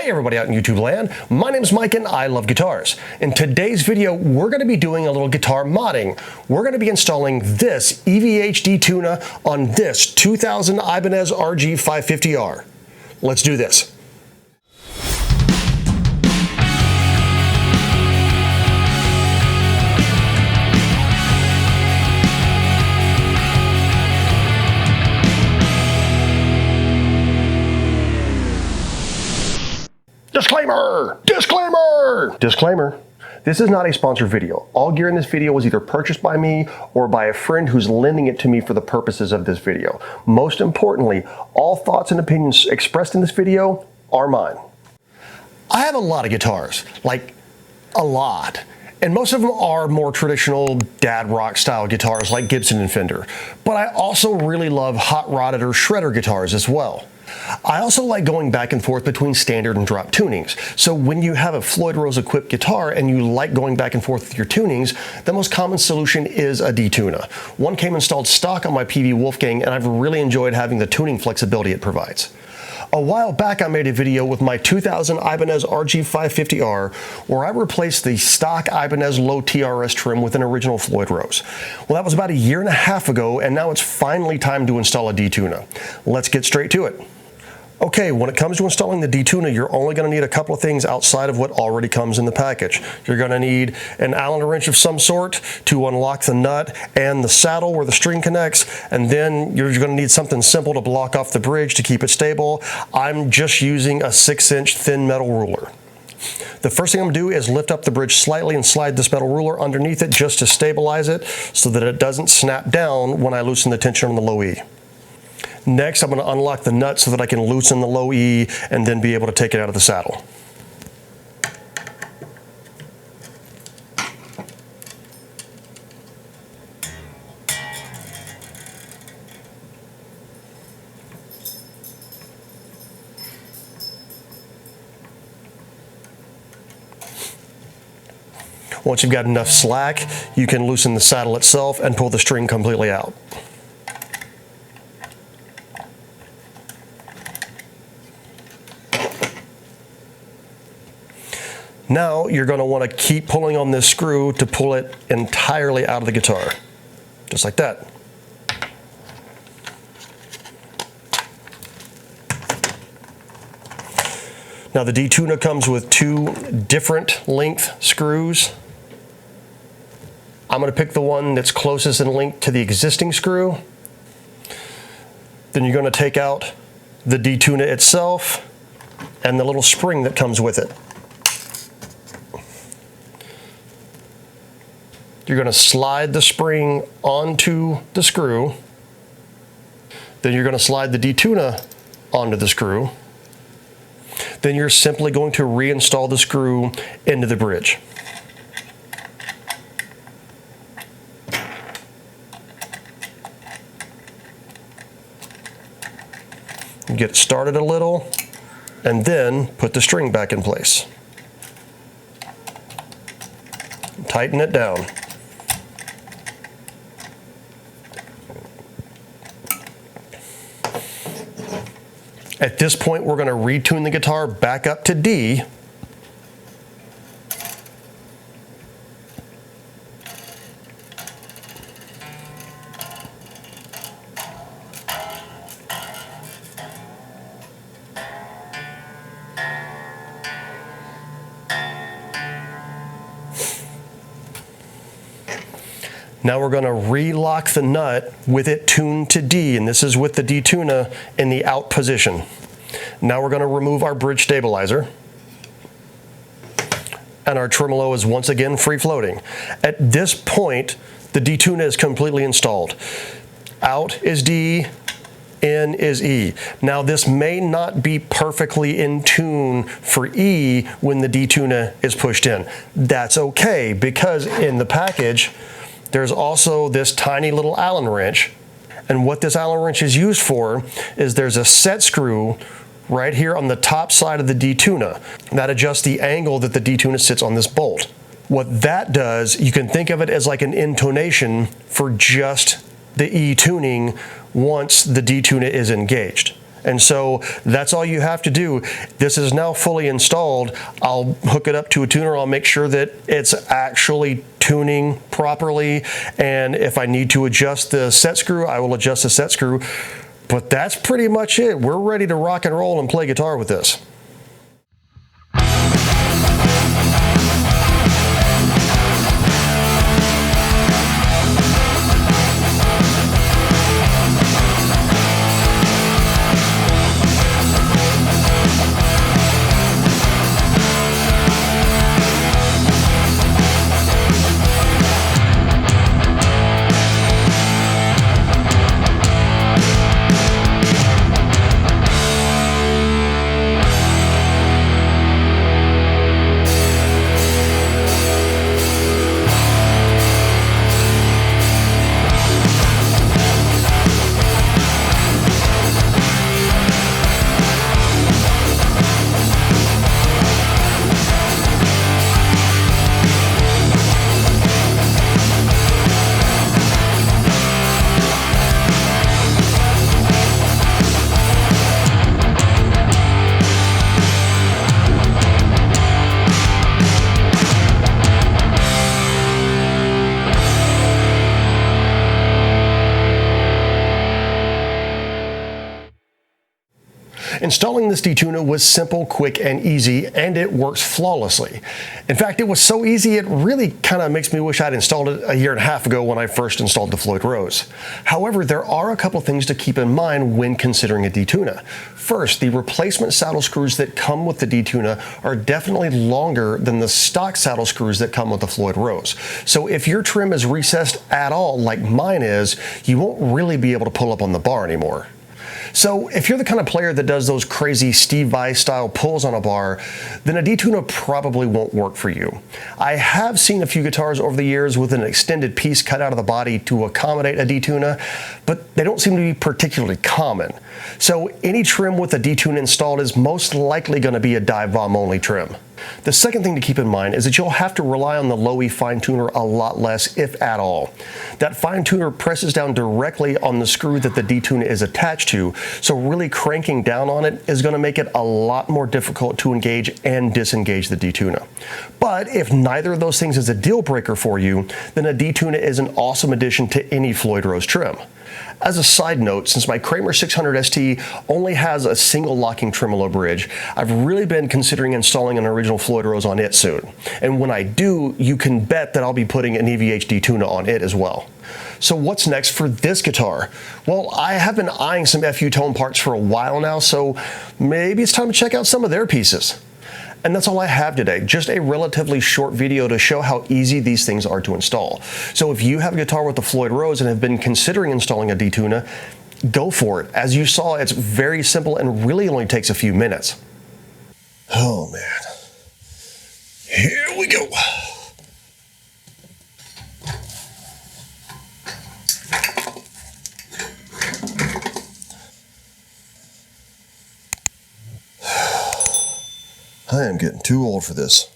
everybody out in YouTube land, my name is Mike and I love guitars. In today's video, we're going to be doing a little guitar modding. We're going to be installing this EVH D Tuna on this 2000 Ibanez RG 550R. Let's do this. Disclaimer! Disclaimer! Disclaimer. This is not a sponsored video. All gear in this video was either purchased by me or by a friend who's lending it to me for the purposes of this video. Most importantly, all thoughts and opinions expressed in this video are mine. I have a lot of guitars, like a lot. And most of them are more traditional dad rock style guitars like Gibson and Fender. But I also really love hot rodded or shredder guitars as well. I also like going back and forth between standard and drop tunings. So when you have a Floyd Rose equipped guitar and you like going back and forth with your tunings, the most common solution is a D Tuna. One came installed stock on my PV Wolfgang and I've really enjoyed having the tuning flexibility it provides. A while back I made a video with my 2000 Ibanez RG 550R where I replaced the stock Ibanez low TRS trim with an original Floyd Rose. Well, that was about a year and a half ago and now it's finally time to install a D Tuna. Let's get straight to it. Okay, when it comes to installing the D Tuna, you're only going to need a couple of things outside of what already comes in the package. You're going to need an Allen wrench of some sort to unlock the nut and the saddle where the string connects, and then you're going to need something simple to block off the bridge to keep it stable. I'm just using a 6-inch thin metal ruler. The first thing I'm going to do is lift up the bridge slightly and slide this metal ruler underneath it just to stabilize it so that it doesn't snap down when I loosen the tension on the low E. Next, I'm going to unlock the nut so that I can loosen the low E and then be able to take it out of the saddle. Once you've got enough slack, you can loosen the saddle itself and pull the string completely out. Now you're going to want to keep pulling on this screw to pull it entirely out of the guitar, just like that. Now the D Tuna comes with two different length screws. I'm going to pick the one that's closest in length to the existing screw. Then you're going to take out the D Tuna itself and the little spring that comes with it. You're going to slide the spring onto the screw. Then you're going to slide the D Tuna onto the screw. Then you're simply going to reinstall the screw into the bridge. Get it started a little, and then put the string back in place. Tighten it down. At this point, we're going to retune the guitar back up to D. Now we're going to relock the nut with it tuned to D, and this is with the D Tuna in the out position. Now we're going to remove our bridge stabilizer, and our tremolo is once again free floating. At this point, the D Tuna is completely installed. Out is D, in is E. Now this may not be perfectly in tune for E when the D Tuna is pushed in. That's okay, because in the package, there's also this tiny little Allen wrench. And what this Allen wrench is used for is there's a set screw right here on the top side of the D Tuna that adjusts the angle that the D Tuna sits on this bolt. What that does, you can think of it as like an intonation for just the E tuning once the D Tuna is engaged. And so that's all you have to do. This is now fully installed. I'll hook it up to a tuner. I'll make sure that it's actually tuning properly. And if I need to adjust the set screw, I will adjust the set screw. But that's pretty much it. We're ready to rock and roll and play guitar with this. Installing this D Tuna was simple, quick, and easy, and it works flawlessly. In fact, it was so easy it really kind of makes me wish I'd installed it a year and a half ago when I first installed the Floyd Rose. However, there are a couple things to keep in mind when considering a D Tuna. First, the replacement saddle screws that come with the D Tuna are definitely longer than the stock saddle screws that come with the Floyd Rose. So if your trim is recessed at all, like mine is, you won't really be able to pull up on the bar anymore. So if you're the kind of player that does those crazy Steve Vai style pulls on a bar, then a D Tuna probably won't work for you. I have seen a few guitars over the years with an extended piece cut out of the body to accommodate a D Tuna, but they don't seem to be particularly common. So any trim with a D Tuna installed is most likely going to be a dive bomb only trim. The second thing to keep in mind is that you'll have to rely on the low E fine tuner a lot less, if at all. That fine tuner presses down directly on the screw that the D Tuna is attached to, so really cranking down on it is going to make it a lot more difficult to engage and disengage the D Tuna. But if neither of those things is a deal breaker for you, then a D Tuna is an awesome addition to any Floyd Rose trim. As a side note, since my Kramer 600 ST only has a single locking tremolo bridge, I've really been considering installing an original Floyd Rose on it soon. And when I do, you can bet that I'll be putting an EVH D Tuna on it as well. So what's next for this guitar? Well, I have been eyeing some FU Tone parts for a while now, so maybe it's time to check out some of their pieces. And that's all I have today, just a relatively short video to show how easy these things are to install. So if you have a guitar with the Floyd Rose and have been considering installing a D Tuna, go for it. As you saw, it's very simple and really only takes a few minutes. Oh man, here we go. I am getting too old for this.